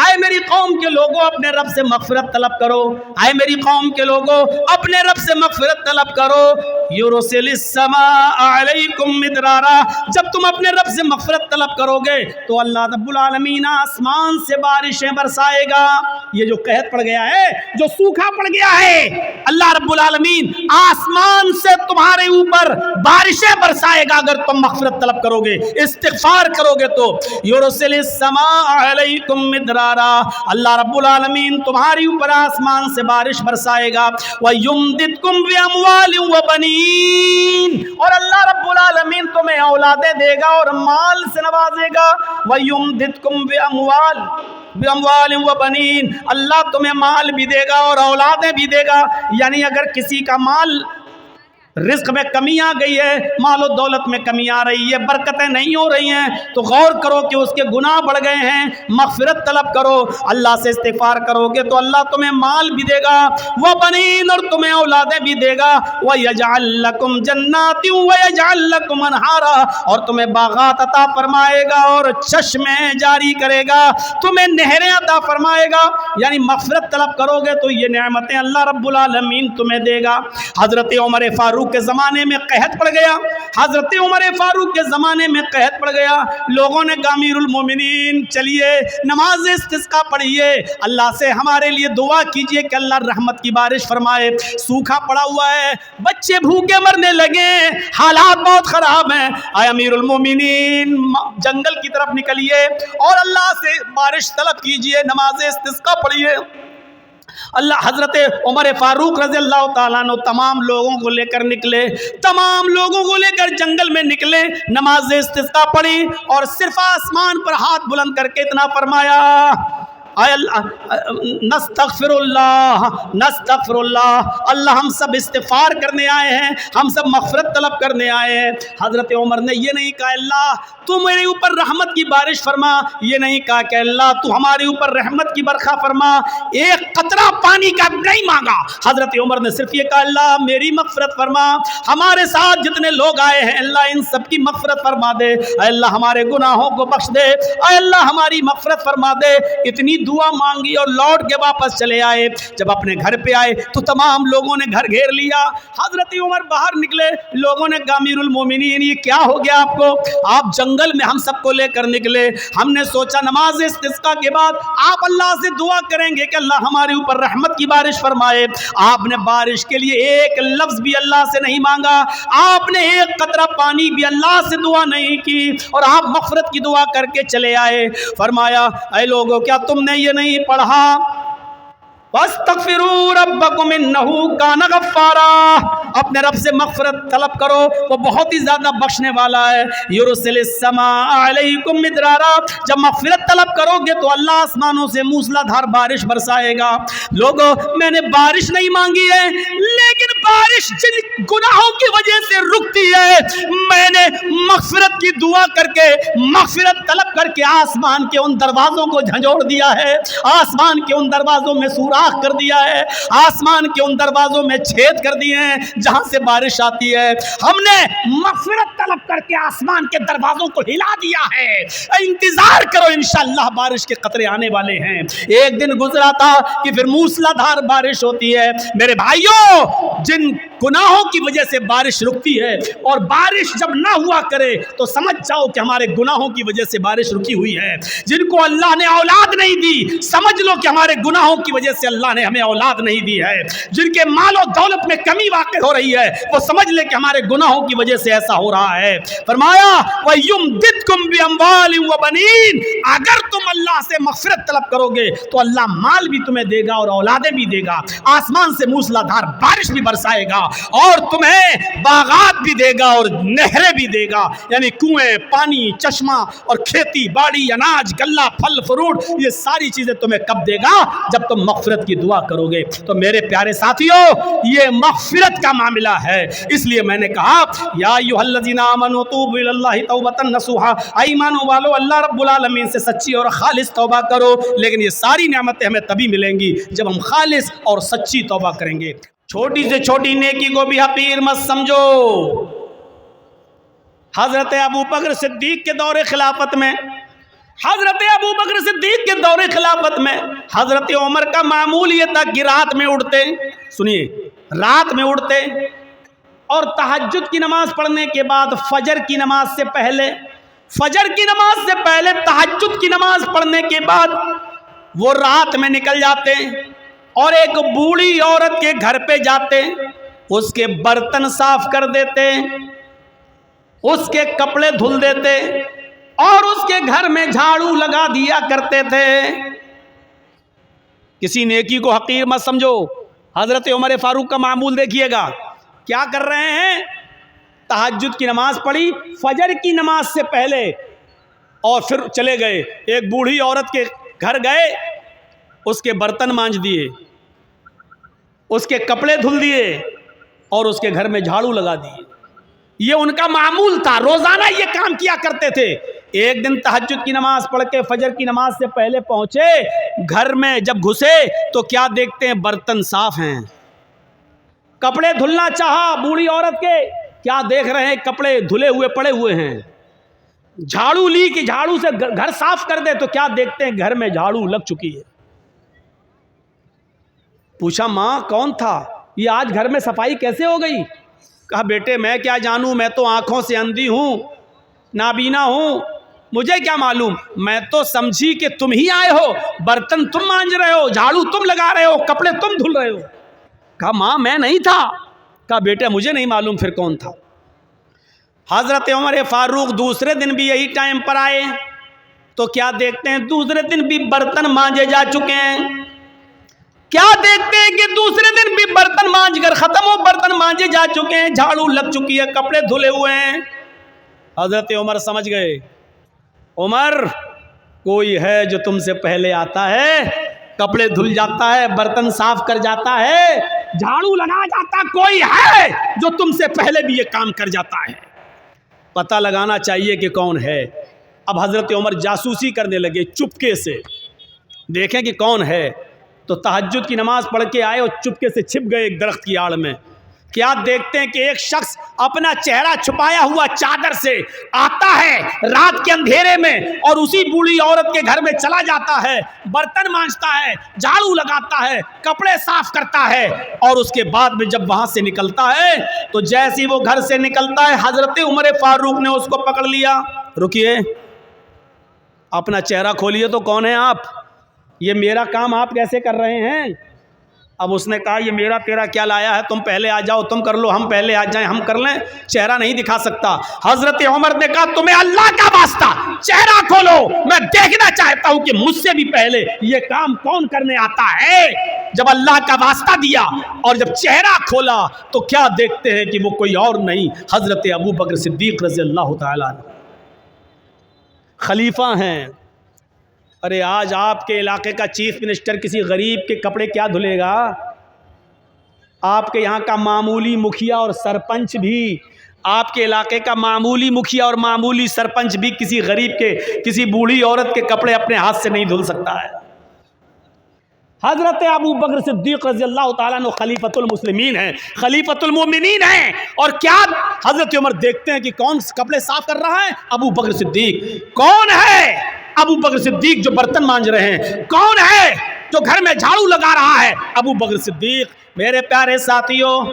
آئے میری قوم کے لوگوں اپنے رب سے مغفرت طلب کرو، آئے میری قوم کے لوگوں اپنے رب سے مغفرت طلب کرو۔ یرسل السماء علیکم مدرارا، جب تم اپنے رب سے مغفرت طلب کرو گے تو اللہ رب العالمین آسمان سے بارشیں برسائے گا۔ یہ جو قحط پڑ گیا ہے، جو سوکھا پڑ گیا ہے، اللہ رب العالمین آسمان سے تمہارے اوپر بارشیں برسائے گا اگر تم مغفرت طلب کرو گے، استغفار کرو گے تو۔ یرسل السماء علیکم مدرارا، اللہ رب العالمین تمہاری اوپر آسمان سے بارش برسائے گا۔ وَيُمْدِدْكُمْ بِأَمْوَالٍ وَبَنِينَ، اور اللہ رب العالمین تمہیں اولادیں دے گا اور مال سے نوازے گا۔ وَيُمْدِدْكُمْ بِأَمْوَالٍ وَبَنِينَ، اللہ تمہیں مال بھی دے گا اور اولادیں بھی دے گا۔ یعنی اگر کسی کا مال، رزق میں کمی آ گئی ہے، مال و دولت میں کمی آ رہی ہے، برکتیں نہیں ہو رہی ہیں، تو غور کرو کہ اس کے گناہ بڑھ گئے ہیں، مغفرت طلب کرو، اللہ سے استغفار کرو گے تو اللہ تمہیں مال بھی دے گا، وَبَنِينَ، اور تمہیں اولادیں بھی دے گا، وَيَجْعَلْ لَكُمْ جَنَّاتٍ وَيَجْعَلْ لَكُمْ أَنْهَارًا، اور تمہیں باغات عطا فرمائے گا اور چشمے جاری کرے گا، تمہیں نہریں عطا فرمائے گا۔ یعنی مغفرت طلب کرو گے تو یہ نعمتیں اللہ رب العالمین تمہیں دے گا۔ حضرت عمر فاروق کے زمانے میں قحط پڑ گیا، حضرت عمر فاروق کے زمانے میں قحط پڑ گیا، لوگوں نے کہا امیر المومنین چلیے نماز استسقاء پڑھیے، اللہ سے ہمارے لیے دعا کیجئے کہ اللہ رحمت کی بارش فرمائے، سوکھا پڑا ہوا ہے، بچے بھوکے مرنے لگے، حالات بہت خراب ہیں، اے امیر المومنین جنگل کی طرف نکلیے اور اللہ سے بارش طلب کیجئے، نماز استسقاء پڑھیے۔ اللہ حضرت عمر فاروق رضی اللہ تعالیٰ عنہ تمام لوگوں کو لے کر نکلے، تمام لوگوں کو لے کر جنگل میں نکلے، نماز استسقاء پڑھی اور صرف آسمان پر ہاتھ بلند کر کے اتنا فرمایا، اے اللہ نستغفر اللہ نستغفر اللہ، اللہ ہم سب استغفار کرنے آئے ہیں، ہم سب مغفرت طلب کرنے آئے ہیں۔ حضرت عمر نے یہ نہیں کہا اللہ تو میرے اوپر رحمت کی بارش فرما، یہ نہیں کہا کہ اللہ تو ہمارے اوپر رحمت کی برکھا فرما، ایک قطرہ پانی کا نہیں مانگا، حضرت عمر نے صرف یہ کہا اللہ میری مغفرت فرما، ہمارے ساتھ جتنے لوگ آئے ہیں اللہ ان سب کی مغفرت فرما دے، اے اللہ ہمارے گناہوں کو بخش دے، اے اللہ ہماری مغفرت فرما دے۔ اتنی دعا مانگی اور لوٹ کے واپس چلے آئے۔ جب اپنے گھر پہ آئے تو تمام لوگوں نے گھر گھیر لیا، حضرت عمر باہر نکلے، لوگوں نے کہا امیر المومنین یہ کیا ہو گیا آپ کو، آپ جنگل میں ہم سب کو لے کر نکلے، ہم نے سوچا نماز استسقاء کے بعد آپ اللہ سے دعا کریں گے کہ اللہ ہمارے اوپر رحمت کی بارش فرمائے، آپ نے بارش کے لیے ایک لفظ بھی اللہ سے نہیں مانگا، آپ نے ایک قطرہ پانی بھی اللہ سے دعا نہیں کی اور آپ مغفرت کی دعا کر کے چلے آئے۔ فرمایا اے لوگوں کیا تم نے یہ نہیں پڑھا وَاسْتَغْفِرُوا رَبَّكُمْ إِنَّهُ كَانَ غَفَّارًا، اپنے رب سے مغفرت طلب کرو وہ بہت ہی زیادہ بخشنے والا ہے۔ يُرْسِلِ السَّمَاءَ عَلَيْكُمْ مِدْرَارًا، جب مغفرت طلب کرو گے تو اللہ آسمانوں سے موسلا دھار بارش برسائے گا۔ لوگوں میں نے بارش نہیں مانگی ہے لیکن بارش جن گناہوں کی وجہ سے رکتی ہے میں نے مغفرت کی دعا کر کے مغفرت طلب کر کے آسمان کے ان دروازوں کو جھنجھوڑ دیا ہے، آسمان کے ان دروازوں میں سوراخ کر دیا ہے، آسمان کے ان دروازوں میں چھید کر دیے ہیں جہاں سے بارش آتی ہے، ہم نے مغفرت طلب کر کے آسمان کے دروازوں کو ہلا دیا ہے، انتظار کرو انشاءاللہ بارش کے قطرے آنے والے ہیں۔ ایک دن گزرا تھا کہ پھر موسلا دھار بارش ہوتی ہے۔ میرے بھائیوں جن گناہوں کی وجہ سے بارش رکتی ہے اور بارش جب نہ ہوا کرے تو سمجھ جاؤ کہ ہمارے گناہوں کی وجہ سے بارش رکی ہوئی ہے۔ جن کو اللہ نے اولاد نہیں دی سمجھ لو کہ ہمارے گناہوں کی وجہ سے اللہ نے ہمیں اولاد نہیں دی ہے۔ جن کے مال و دولت میں کمی واقع ہو رہی ہے وہ سمجھ لے کہ ہمارے گناہوں کی وجہ سے ایسا ہو رہا ہے۔ فرمایا وَيُمْدِدْكُمْ بِأَمْوَالٍ وَبَنِينَ، اگر تم اللہ سے مغفرت طلب کرو گے تو اللہ مال بھی تمہیں دے گا اور اولادیں بھی دے گا، آسمان سے موسلا دھار بارش بھی برسائے گا اور تمہیں باغات بھی دے گا اور نہریں بھی دے گا، یعنی کنویں، پانی، چشمہ اور کھیتی باڑی، اناج، غلہ، پھل فروٹ، یہ ساری چیزیں تمہیں کب دے گا؟ جب تم مغفرت کی دعا کرو گے۔ تو میرے پیارے ساتھیوں یہ مغفرت کا معاملہ ہے، اس لیے میں نے کہا یا ایھا الذین آمنوا توبوا الی اللہ توبۃ نصوحا، ایمان والو اللہ رب العالمین سے سچی اور خالص توبہ کرو، لیکن یہ ساری نعمتیں ہمیں تبھی ملیں گی جب ہم خالص اور سچی توبہ کریں گے۔ چھوٹی سے چھوٹی نیکی کو بھی حقیر مت سمجھو۔ حضرت ابو بکر صدیق کے دور خلافت میں حضرت ابو بکر صدیق کے دور خلافت میں حضرت عمر کا معمول یہ تھا کہ رات میں اٹھتے، سنیے، رات میں اٹھتے اور تہجد کی نماز پڑھنے کے بعد فجر کی نماز سے پہلے تہجد کی نماز پڑھنے کے بعد وہ رات میں نکل جاتے اور ایک بوڑھی عورت کے گھر پہ جاتے، اس کے برتن صاف کر دیتے، اس کے کپڑے دھل دیتے اور اس کے گھر میں جھاڑو لگا دیا کرتے تھے۔ کسی نیکی کو حقیر مت سمجھو۔ حضرت عمر فاروق کا معمول دیکھیے گا، کیا کر رہے ہیں؟ تہجد کی نماز پڑھی فجر کی نماز سے پہلے اور پھر چلے گئے، ایک بوڑھی عورت کے گھر گئے، اس کے برتن مانج دیے، اس کے کپڑے دھل دیے اور اس کے گھر میں جھاڑو لگا دیے۔ یہ ان کا معمول تھا، روزانہ یہ کام کیا کرتے تھے۔ ایک دن تہجد کی نماز پڑھ کے فجر کی نماز سے پہلے پہنچے، گھر میں جب گھسے تو کیا دیکھتے ہیں؟ برتن صاف ہیں۔ کپڑے دھلنا چاہا بوڑھی عورت کے، کیا دیکھ رہے ہیں؟ کپڑے دھلے ہوئے پڑے ہوئے ہیں۔ جھاڑو لی کہ جھاڑو سے گھر صاف کر دے تو کیا دیکھتے ہیں؟ گھر میں جھاڑو لگ چکی ہے۔ پوچھا ماں کون تھا؟ یہ آج گھر میں صفائی کیسے ہو گئی؟ کہا بیٹے میں کیا جانوں، میں تو آنکھوں سے اندھی ہوں، نابینا ہوں، مجھے کیا معلوم، میں تو سمجھی کہ تم ہی آئے ہو، برتن تم مانج رہے ہو، جھاڑو تم لگا رہے ہو، کپڑے تم دھل رہے ہو۔ کہا ماں میں نہیں تھا۔ کہا بیٹے مجھے نہیں معلوم پھر کون تھا۔ حضرت عمر فاروق دوسرے دن بھی یہی ٹائم پر آئے تو کیا دیکھتے ہیں؟ دوسرے دن بھی برتن مانجے جا چکے ہیں۔ کیا دیکھتے ہیں کہ دوسرے دن بھی برتن مانج کر ختم ہو، برتن مانجے جا چکے ہیں، جھاڑو لگ چکی ہے، کپڑے دھلے ہوئے ہیں۔ حضرت عمر سمجھ گئے، عمر کوئی ہے جو تم سے پہلے آتا ہے، کپڑے دھل جاتا ہے، برتن صاف کر جاتا ہے، جھاڑو لگا جاتا، کوئی ہے جو تم سے پہلے بھی یہ کام کر جاتا ہے۔ پتہ لگانا چاہیے کہ کون ہے۔ اب حضرت عمر جاسوسی کرنے لگے، چپکے سے دیکھیں کہ کون ہے۔ تو تہجد کی نماز پڑھ کے آئے اور چپکے سے چھپ گئے ایک درخت کی آڑ میں۔ کیا دیکھتے ہیں کہ ایک شخص اپنا چہرہ چھپایا ہوا چادر سے آتا ہے رات کے اندھیرے میں اور اسی بوڑھی عورت کے گھر میں چلا جاتا ہے، برتن مانجتا ہے، جھاڑو لگاتا ہے، کپڑے صاف کرتا ہے، اور اس کے بعد میں جب وہاں سے نکلتا ہے تو جیسے وہ گھر سے نکلتا ہے حضرت عمر فاروق نے اس کو پکڑ لیا۔ رکیے، اپنا چہرہ کھولیے تو کون ہیں آپ؟ یہ میرا کام آپ کیسے کر رہے ہیں؟ اب اس نے کہا یہ میرا تیرا کیا لایا ہے، تم پہلے آ جاؤ، تم کر لو، ہم پہلے آ جائیں، ہم کر لیں، چہرہ نہیں دکھا سکتا۔ حضرت عمر نے کہا تمہیں اللہ کا واسطہ چہرہ کھولو، میں دیکھنا چاہتا ہوں کہ مجھ سے بھی پہلے یہ کام کون کرنے آتا ہے۔ جب اللہ کا واسطہ دیا اور جب چہرہ کھولا تو کیا دیکھتے ہیں کہ وہ کوئی اور نہیں، حضرت ابو بکر صدیق رضی اللہ تعالیٰ عنہ خلیفہ ہیں۔ ارے آج آپ کے علاقے کا چیف منسٹر کسی غریب کے کپڑے کیا دھلے گا؟ آپ کے یہاں کا معمولی مکھیا اور سرپنچ بھی، آپ کے علاقے کا معمولی مکھیا اور معمولی سرپنچ بھی کسی غریب کے، کسی بوڑھی عورت کے کپڑے اپنے ہاتھ سے نہیں دھل سکتا ہے۔ حضرت ابو بکر صدیق رضی اللہ تعالیٰ عنہ خلیفۃ المسلمین ہیں، خلیفۃ المومنین ہیں، اور کیا حضرت عمر دیکھتے ہیں کہ کون کپڑے صاف کر رہا ہے؟ ابو بکر صدیق۔ کون ہے ابو بکر صدیق جو برتن مانج رہے ہیں؟ کون ہے جو گھر میں جھاڑو لگا رہا ہے؟ ابو بکر صدیق۔ میرے پیارے ساتھیوں،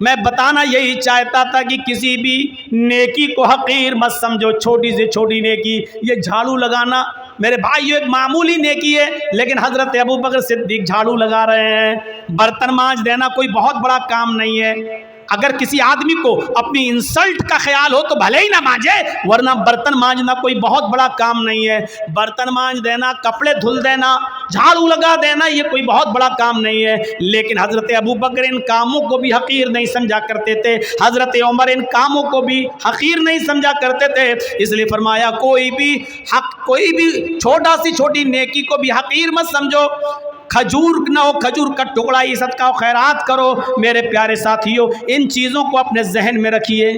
میں بتانا یہی چاہتا تھا کہ کسی بھی نیکی کو حقیر مت سمجھو، چھوٹی سے چھوٹی نیکی، یہ جھاڑو لگانا میرے بھائی یہ ایک معمولی نیکی ہے، لیکن حضرت ابو بکر صدیق جھاڑو لگا رہے ہیں، برتن مانج دینا کوئی بہت بڑا کام نہیں ہے۔ اگر کسی آدمی کو اپنی انسلٹ کا خیال ہو تو بھلے ہی نہ مانجے، ورنہ برتن مانجنا کوئی بہت بڑا کام نہیں ہے۔ برتن مانج دینا، کپڑے دھل دینا، جھاڑو لگا دینا، یہ کوئی بہت بڑا کام نہیں ہے، لیکن حضرت ابو بکر ان کاموں کو بھی حقیر نہیں سمجھا کرتے تھے، حضرت عمر ان کاموں کو بھی حقیر نہیں سمجھا کرتے تھے، اس لیے فرمایا کوئی بھی چھوٹا سی چھوٹی نیکی کو بھی حقیر مت سمجھو، کھجور نہ ہو کھجور کا ٹکڑا ہی صدقہ و خیرات کرو۔ میرے پیارے ساتھیوں، ان چیزوں کو اپنے ذہن میں رکھیے،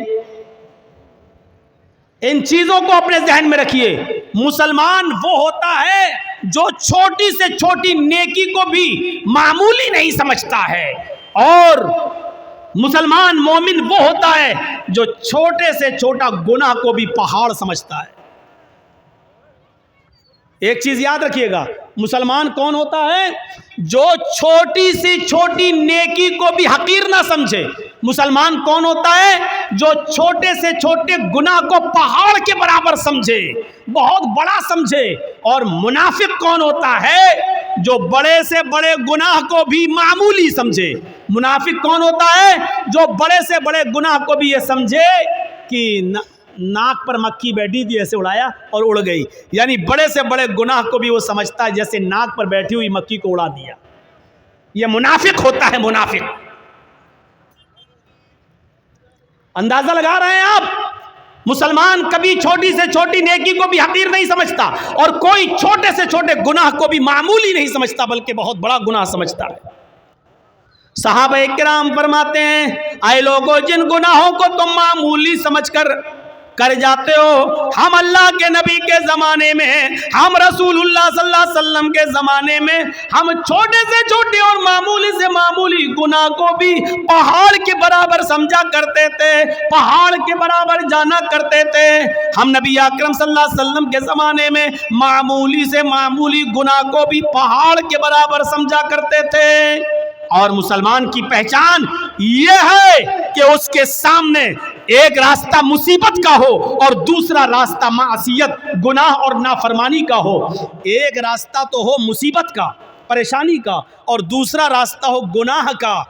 ان چیزوں کو اپنے ذہن میں رکھیے۔ مسلمان وہ ہوتا ہے جو چھوٹی سے چھوٹی نیکی کو بھی معمولی نہیں سمجھتا ہے، اور مسلمان مومن وہ ہوتا ہے جو چھوٹے سے چھوٹا گناہ کو بھی پہاڑ سمجھتا ہے۔ ایک چیز یاد رکھیے گا، مسلمان کون ہوتا ہے؟ جو چھوٹی سی چھوٹی نیکی کو بھی حقیر نہ سمجھے۔ مسلمان کون ہوتا ہے؟ جو چھوٹے سے چھوٹے گناہ کو پہاڑ کے برابر سمجھے، بہت بڑا سمجھے۔ اور منافق کون ہوتا ہے؟ جو بڑے سے بڑے گناہ کو بھی معمولی سمجھے۔ منافق کون ہوتا ہے؟ جو بڑے سے بڑے گناہ کو بھی یہ سمجھے کہ ناک پر مکھی بیٹھی تھی ایسے اڑایا اور اڑ گئی، یعنی بڑے سے بڑے گناہ کو بھی وہ سمجھتا ہے جیسے ناک پر بیٹھی ہوئی مکھی کو اڑا دیا۔ یہ منافق ہوتا ہے، منافق۔ اندازہ لگا رہے ہیں آپ؟ مسلمان کبھی چھوٹی سے چھوٹی نیکی کو بھی حقیر نہیں سمجھتا، اور کوئی چھوٹے سے چھوٹے گناہ کو بھی معمولی نہیں سمجھتا بلکہ بہت بڑا گناہ سمجھتا ہے۔ صحابہ کرام فرماتے ہیں، اے لوگوں جن گناہوں کو تم معمولی سمجھ کر جاتے ہو، ہم اللہ کے نبی کے زمانے میں، ہم رسول اللہ صلی اللہ علیہ وسلم کے زمانے میں، ہم چھوٹے سے چھوٹے اور معمولی سے معمولی گناہ کو بھی پہاڑ کے برابر سمجھا کرتے تھے، پہاڑ کے برابر جانا کرتے تھے۔ ہم نبی اکرم صلی اللہ علیہ وسلم کے زمانے میں معمولی سے معمولی گناہ کو بھی پہاڑ کے برابر سمجھا کرتے تھے۔ اور مسلمان کی پہچان یہ ہے کہ اس کے سامنے ایک راستہ مصیبت کا ہو اور دوسرا راستہ معصیت، گناہ اور نافرمانی کا ہو۔ ایک راستہ تو ہو مصیبت کا، پریشانی کا، اور دوسرا راستہ ہو گناہ کا۔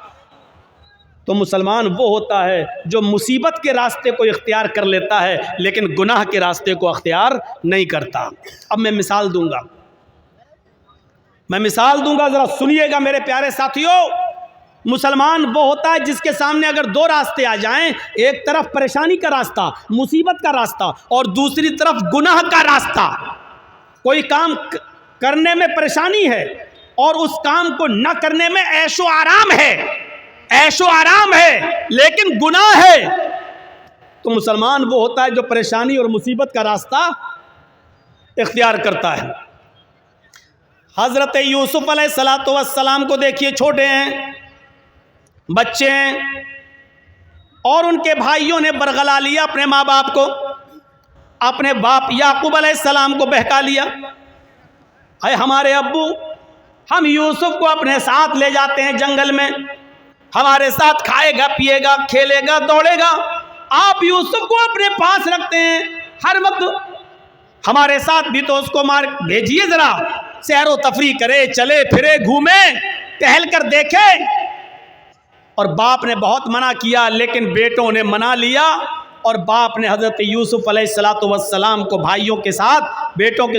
تو مسلمان وہ ہوتا ہے جو مصیبت کے راستے کو اختیار کر لیتا ہے لیکن گناہ کے راستے کو اختیار نہیں کرتا۔ اب میں مثال دوں گا، ذرا سنیے گا میرے پیارے ساتھیوں۔ مسلمان وہ ہوتا ہے جس کے سامنے اگر دو راستے آ جائیں، ایک طرف پریشانی کا راستہ، مصیبت کا راستہ، اور دوسری طرف گناہ کا راستہ۔ کوئی کام کرنے میں پریشانی ہے اور اس کام کو نہ کرنے میں عیش و آرام ہے لیکن گناہ ہے، تو مسلمان وہ ہوتا ہے جو پریشانی اور مصیبت کا راستہ اختیار کرتا ہے۔ حضرت یوسف علیہ السلام کو دیکھیے، چھوٹے ہیں، بچے ہیں، اور ان کے بھائیوں نے برگلا لیا اپنے ماں باپ کو، اپنے باپ یعقوب علیہ السلام کو بہکا لیا۔ اے ہمارے ابو، ہم یوسف کو اپنے ساتھ لے جاتے ہیں جنگل میں، ہمارے ساتھ کھائے گا، پیے گا، کھیلے گا، دوڑے گا، آپ یوسف کو اپنے پاس رکھتے ہیں ہر وقت، ہمارے ساتھ بھی تو اس کو بھیجیے، ذرا سیر و تفریح کرے، چلے پھرے، گھومے، ٹہل کر دیکھے۔ اور باپ نے بہت منع کیا لیکن بیٹوں نے منا لیا، اور باپ نے حضرت یوسف علیہ السلام کو بھائیوں کے ساتھ،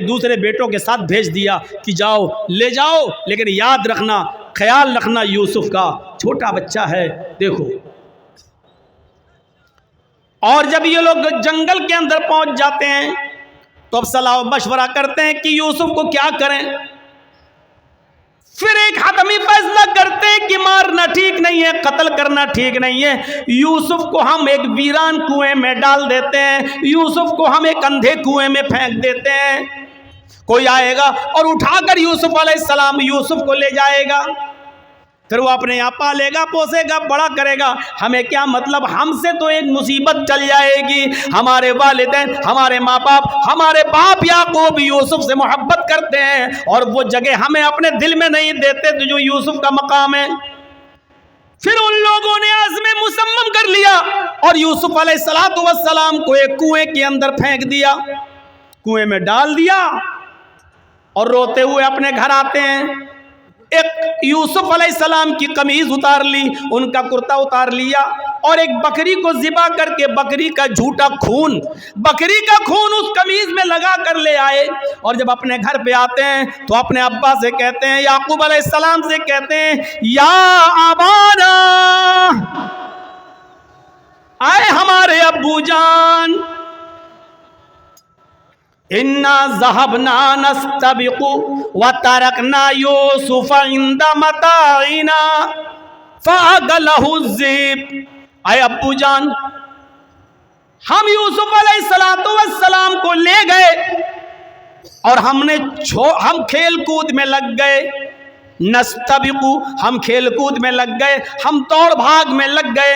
دوسرے بیٹوں کے ساتھ بھیج دیا کہ جاؤ، لے جاؤ، لیکن یاد رکھنا، خیال رکھنا یوسف کا، چھوٹا بچہ ہے، دیکھو۔ اور جب یہ لوگ جنگل کے اندر پہنچ جاتے ہیں تو اب صلاح و مشورہ کرتے ہیں کہ یوسف کو کیا کریں۔ پھر ایک حتمی فیصلہ کرتے ہیں کہ مارنا ٹھیک نہیں ہے، قتل کرنا ٹھیک نہیں ہے، یوسف کو ہم ایک ویران کنویں میں ڈال دیتے ہیں، یوسف کو ہم ایک اندھے کنویں میں پھینک دیتے ہیں، کوئی آئے گا اور اٹھا کر یوسف علیہ السلام یوسف کو لے جائے گا، پھر وہ اپنے یہاں پالے گا، پوسے گا، بڑا کرے گا، ہمیں کیا مطلب، ہم سے تو ایک مصیبت چل جائے گی۔ ہمارے والدین، ہمارے ماں باپ، ہمارے باپ یعقوب یوسف سے محبت کرتے ہیں اور وہ جگہ ہمیں اپنے دل میں نہیں دیتے جو یوسف کا مقام ہے۔ پھر ان لوگوں نے عزم مصمم کر لیا اور یوسف علیہ السلام کو ایک کنویں کے اندر پھینک دیا، کنویں میں ڈال دیا، اور روتے ہوئے اپنے گھر آتے ہیں۔ ایک یوسف علیہ السلام کی قمیض اتار لی، ان کا کرتا اتار لیا، اور ایک بکری کو ذبح کر کے بکری کا جھوٹا خون، بکری کا خون اس قمیض میں لگا کر لے آئے، اور جب اپنے گھر پہ آتے ہیں تو اپنے ابا سے کہتے ہیں، یعقوب علیہ السلام سے کہتے ہیں، یا ابانا، آئے ہمارے ابو جان، انا ذهبنا نستبق وتركنا يوسف عند متاعنا فاكله الذئب۔ اے ابو جان، ہم یوسف علیہ السلام کو لے گئے اور ہم کھیل کود میں لگ گئے، نستبق، ہم کھیل کود میں لگ گئے، ہم دوڑ بھاگ میں لگ گئے،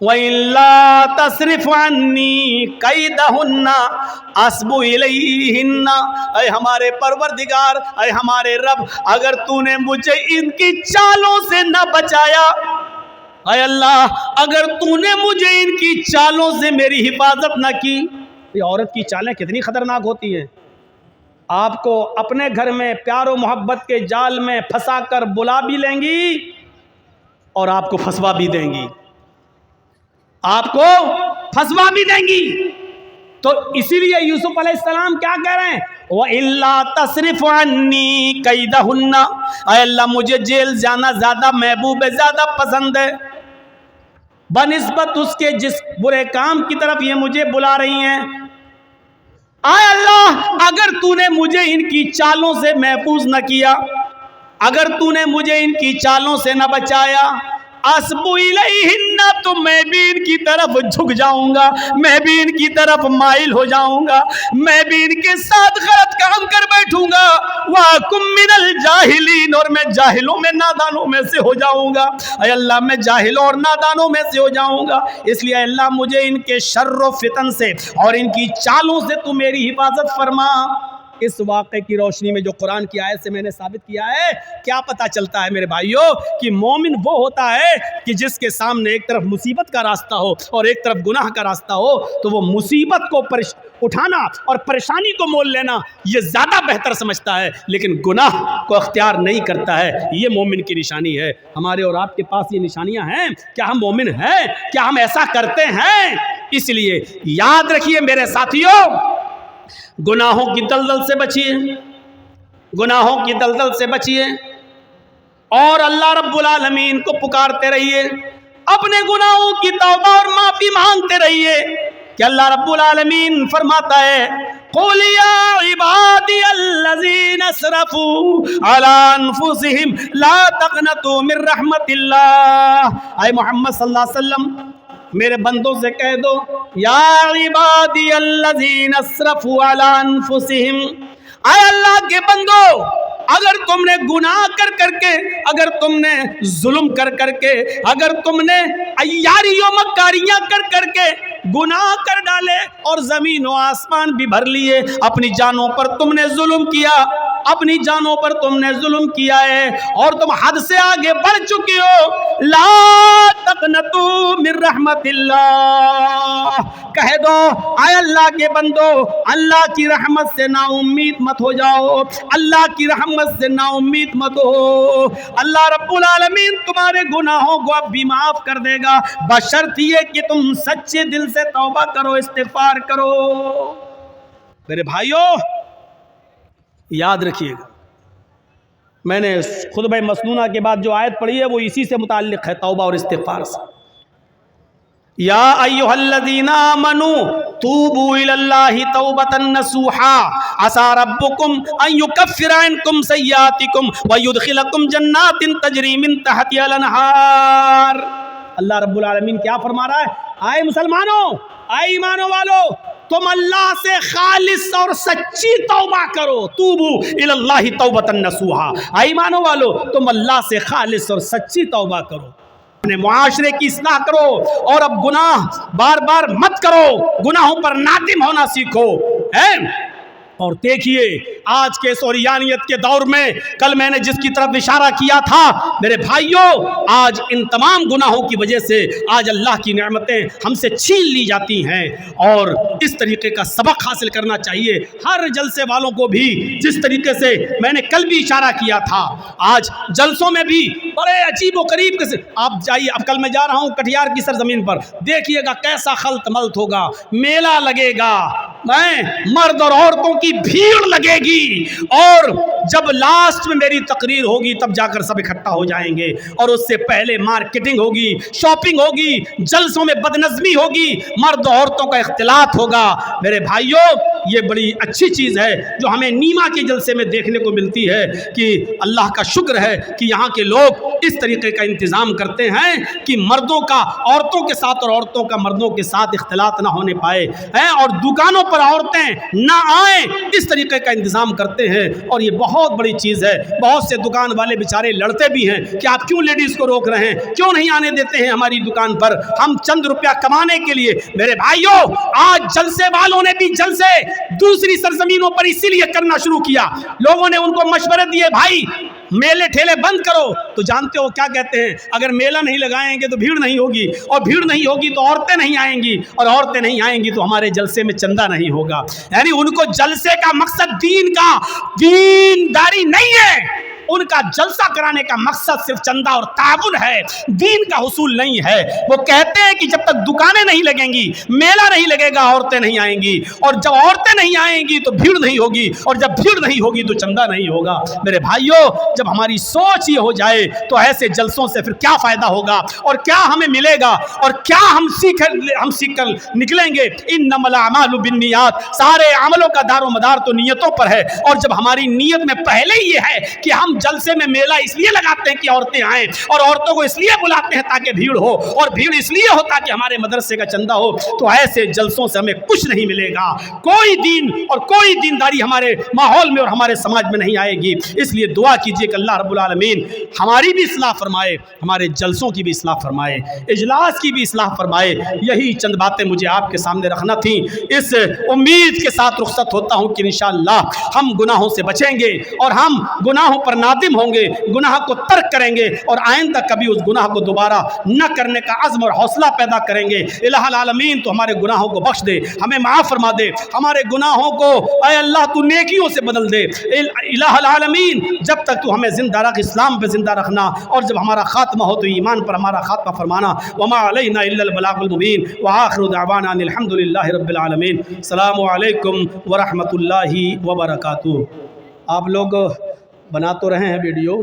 وَإِلَّا تَصْرِفْ عَنِّي كَيْدَهُنَّ أَصْبُ إِلَيْهِنَّ، اے ہمارے پروردگار، اے ہمارے رب، اگر تو نے مجھے ان کی چالوں سے نہ بچایا، اے اللہ اگر تو نے مجھے ان کی چالوں سے میری حفاظت نہ کی۔ یہ عورت کی چالیں کتنی خطرناک ہوتی ہیں، آپ کو اپنے گھر میں پیار و محبت کے جال میں پھنسا کر بلا بھی لیں گی اور آپ کو پھنسوا بھی دیں گی، آپ کو پھنسوا بھی دیں گی۔ تو اسی لیے یوسف علیہ السلام کیا کہہ رہے ہیں، وَإِلَّا تَصْرِفْ عَنِّي كَيْدَهُنَّ، اے اللہ مجھے جیل جانا زیادہ محبوب ہے، زیادہ پسند ہے، بنسبت اس کے جس برے کام کی طرف یہ مجھے بلا رہی ہیں۔ اے اللہ اگر تو نے مجھے ان کی چالوں سے محفوظ نہ کیا، اگر تو نے مجھے ان کی چالوں سے نہ بچایا، اصبو الیہن، تو میں بھی ان کی طرف جھک جاؤں گا، میں بھی ان کی طرف مائل ہو جاؤں گا، میں بھی ان کے ساتھ غلط کام کر بیٹھوں گا، وَأَكُن مِّنَ الْجَاهِلِينَ، اور میں جاہلوں میں نادانوں میں سے ہو جاؤں گا۔ اے اللہ میں جاہلوں اور نادانوں میں سے ہو جاؤں گا، اس لیے اللہ مجھے ان کے شر و فتن سے اور ان کی چالوں سے تو میری حفاظت فرما۔ اس واقعے کی روشنی میں جو قرآن کی آیت سے میں نے ثابت کیا ہے، کیا پتہ چلتا ہے میرے بھائیوں کہ مومن وہ ہوتا ہے کہ جس کے سامنے ایک طرف مصیبت کا راستہ ہو اور ایک طرف گناہ کا راستہ ہو، تو وہ مصیبت کو اٹھانا اور پریشانی کو مول لینا یہ زیادہ بہتر سمجھتا ہے، لیکن گناہ کو اختیار نہیں کرتا ہے۔ یہ مومن کی نشانی ہے۔ ہمارے اور آپ کے پاس یہ نشانیاں ہیں، کیا ہم مومن ہیں؟ کیا ہم ایسا کرتے ہیں؟ اس لیے یاد رکھیے میرے ساتھیوں، گناہوں کی دلدل سے بچیے، گناہوں کی دلدل سے بچیے، اور اللہ رب العالمین کو پکارتے رہیے، اپنے گناہوں کی توبہ اور معافی مانگتے رہیے کہ اللہ رب العالمین فرماتا ہے قُلْ يَا عِبَادِيَ الَّذِينَ اسْرَفُوا عَلَىٰ أَنفُسِهِمْ لَا تَقْنَطُوا مِن رَحْمَةِ اللَّهِ، اے محمد صلی اللہ علیہ وسلم میرے بندوں سے کہہ دو، یا عبادی الذین اسرفوا علی انفسہم، اے اللہ کے بندو اگر تم نے گناہ کر کر کے، اگر تم نے ظلم کر کر کے، اگر تم نے عیاری و مکاریاں کر کر کے گناہ کر ڈالے اور زمین و آسمان بھی بھر لیے، اپنی جانوں پر تم نے ظلم کیا، اپنی جانوں پر تم نے ظلم کیا ہے اور تم حد سے آگے بڑھ چکے ہو، لا تقنطوا من رحمت اللہ، کہہ دو اے اللہ کے بندو اللہ کی رحمت سے نا امید مت ہو جاؤ، اللہ کی رحمت سے نا امید مت ہو، اللہ رب العالمین تمہارے گناہوں کو اب بھی معاف کر دے گا، بشرط یہ کہ تم سچے دل سے توبہ کرو، استغفار کرو۔ میرے بھائیوں یاد رکھیے گا، میں نے خطبہ مسنونہ کے بعد جو آیت پڑھی ہے وہ اسی سے متعلق ہے، توبہ اور استغفار سے۔ یا ایھا الذین آمنوا توبوا الی اللہ توبۃ نصوحا عسى ربکم ان یکفر عنکم سیئاتکم ویدخلکم جنات تجری من تحتها الانہار۔ اللہ رب العالمین کیا فرما رہا ہے؟ آئے مسلمانوں، آئے ایمانوں والو، تم اللہ سے خالص اور سچی توبہ کرو، توبو الی اللہ توبۃ نصوحا، آئے ایمانوں والو تم اللہ سے خالص اور سچی توبہ کرو، اپنے معاشرے کی اصلاح کرو اور اب گناہ بار بار مت کرو، گناہوں پر نادم ہونا سیکھو۔ اور دیکھیے آج کے سوریانیت کے دور میں، کل میں نے جس کی طرف اشارہ کیا تھا میرے بھائیوں، آج ان تمام گناہوں کی وجہ سے آج اللہ کی نعمتیں ہم سے چھین لی جاتی ہیں، اور اس طریقے کا سبق حاصل کرنا چاہیے ہر جلسے والوں کو بھی، جس طریقے سے میں نے کل بھی اشارہ کیا تھا۔ آج جلسوں میں بھی بڑے عجیب و غریب کے آپ جائیے، اب کل میں جا رہا ہوں کٹیہار کی سرزمین پر، دیکھیے گا کیسا خلط ملط ہوگا، میلہ لگے گا، مرد اور عورتوں کی بھیڑ لگے گی، اور جب لاسٹ میں میری تقریر ہوگی تب جا کر سب اکٹھا ہو جائیں گے، اور اس سے پہلے مارکیٹنگ ہوگی، شاپنگ ہوگی، جلسوں میں بدنظمی ہوگی، مرد و عورتوں کا اختلاط ہوگا۔ میرے بھائیوں یہ بڑی اچھی چیز ہے جو ہمیں نیما کے جلسے میں دیکھنے کو ملتی ہے کہ اللہ کا شکر ہے کہ یہاں کے لوگ اس طریقے کا انتظام کرتے ہیں کہ مردوں کا عورتوں کے ساتھ اور عورتوں کا مردوں کے ساتھ اختلاط نہ ہونے پائے، اور دکانوں پر عورتیں نہ آئیں اس طریقے کا انتظام کرتے ہیں. اور یہ بہت بڑی چیز ہے. بہت سے دکان والے بیچارے لڑتے بھی ہیں کہ آپ کیوں لیڈیز کو روک رہے ہیں, کیوں نہیں آنے دیتے ہیں ہماری دکان پر, ہم چند روپیہ کمانے کے لیے. میرے بھائیوں, آج جلسے والوں نے بھی جلسے دوسری سرزمینوں پر اسی لیے کرنا شروع کیا. لوگوں نے ان کو مشورے دیے, بھائی میلے ٹھیلے بند کرو. تو جانتے ہو کیا کہتے ہیں, اگر میلہ نہیں لگائیں گے تو بھیڑ نہیں ہوگی, اور بھیڑ نہیں ہوگی تو عورتیں نہیں آئیں گی, اور عورتیں نہیں آئیں گی تو ہمارے جلسے میں چندہ نہیں ہوگا. یعنی ان کو جلسے کا مقصد دینداری نہیں ہے, ان کا جلسہ کرانے کا مقصد صرف چندہ اور تعاون ہے, دین کا حصول نہیں ہے. وہ کہتے ہیں کہ جب تک دکانیں نہیں لگیں گی, میلہ نہیں لگے گا, عورتیں نہیں آئیں گی, اور جب عورتیں نہیں آئیں گی تو بھیڑ نہیں ہوگی, اور جب بھیڑ نہیں ہوگی تو چندہ نہیں ہوگا. میرے بھائیوں, جب ہماری سوچ یہ ہو جائے تو ایسے جلسوں سے پھر کیا فائدہ ہوگا, اور کیا ہمیں ملے گا, اور کیا ہم سیکھ کر نکلیں گے. انما الاعمال بالنیات, سارے عملوں کا دار و مدار تو نیتوں پر ہے. اور جب ہماری نیت میں پہلے ہی یہ ہے کہ ہم جلسے میں میلہ اس لیے لگاتے ہیں کہ عورتیں آئیں, اور عورتوں کو اس لیے بلاتے ہیں تاکہ بھیڑ ہو, اور بھیڑ اس لیے ہوتا کہ ہمارے مدرسے کا چندہ ہو, تو ایسے جلسوں سے ہمیں کچھ نہیں ملے گا. کوئی دین اور کوئی دینداری ہمارے ماحول میں اور ہمارے سماج میں نہیں آئے گی. اس لیے دعا کیجئے کہ اللہ رب العالمین ہماری بھی اصلاح فرمائے, ہمارے جلسوں کی بھی اصلاح فرمائے, اجلاس کی بھی اصلاح فرمائے. یہی چند باتیں مجھے آپ کے سامنے رکھنا تھیں. اس امید کے ساتھ رخصت ہوتا ہوں کہ انشاءاللہ ہم گناہوں سے بچیں گے, اور ہم گناہوں پر نادم ہوں گے, گناہ کو ترک کریں گے, اور آئندہ کبھی اس گناہ کو دوبارہ نہ کرنے کا عزم اور حوصلہ پیدا کریں گے. الہ العالمین تو ہمارے گناہوں کو بخش دے, ہمیں معاف فرما دے, ہمارے گناہوں کو اے اللہ تو نیکیوں سے بدل دے. الہ العالمین جب تک تو ہمیں زندہ رکھ, اسلام پہ زندہ رکھنا, اور جب ہمارا خاتمہ ہو تو ایمان پر ہمارا خاتمہ فرمانا. وما علینا الا البلاغ المبین, وآخر دعوانا ان الحمدللہ رب العالمین. السلام علیکم ورحمۃ اللہ وبرکاتہ. آپ لوگ بنا تو رہے ہیں ویڈیو,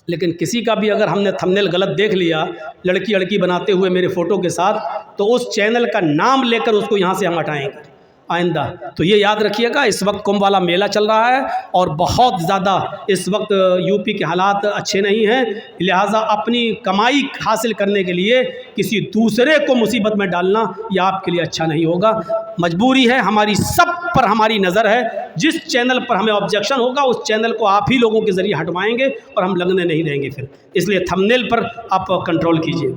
لیکن کسی کا بھی اگر ہم نے تھمبنیل غلط دیکھ لیا لڑکی بناتے ہوئے میرے فوٹو کے ساتھ, تو اس چینل کا نام لے کر اس کو یہاں سے ہم ہٹائیں گے آئندہ. تو یہ یاد رکھیے گا, اس وقت کمبھ والا میلہ چل رہا ہے, اور بہت زیادہ اس وقت یو پی کے حالات اچھے نہیں ہیں, لہٰذا اپنی کمائی حاصل کرنے کے لیے کسی دوسرے کو مصیبت میں ڈالنا یہ آپ کے لیے اچھا نہیں ہوگا. مجبوری ہے, ہماری سب پر ہماری نظر ہے. جس چینل پر ہمیں آبجیکشن ہوگا اس چینل کو آپ ہی لوگوں کے ذریعے ہٹوائیں گے, اور ہم لگنے نہیں دیں گے پھر. اس لیے تھمبنیل پر آپ کنٹرول کیجیے.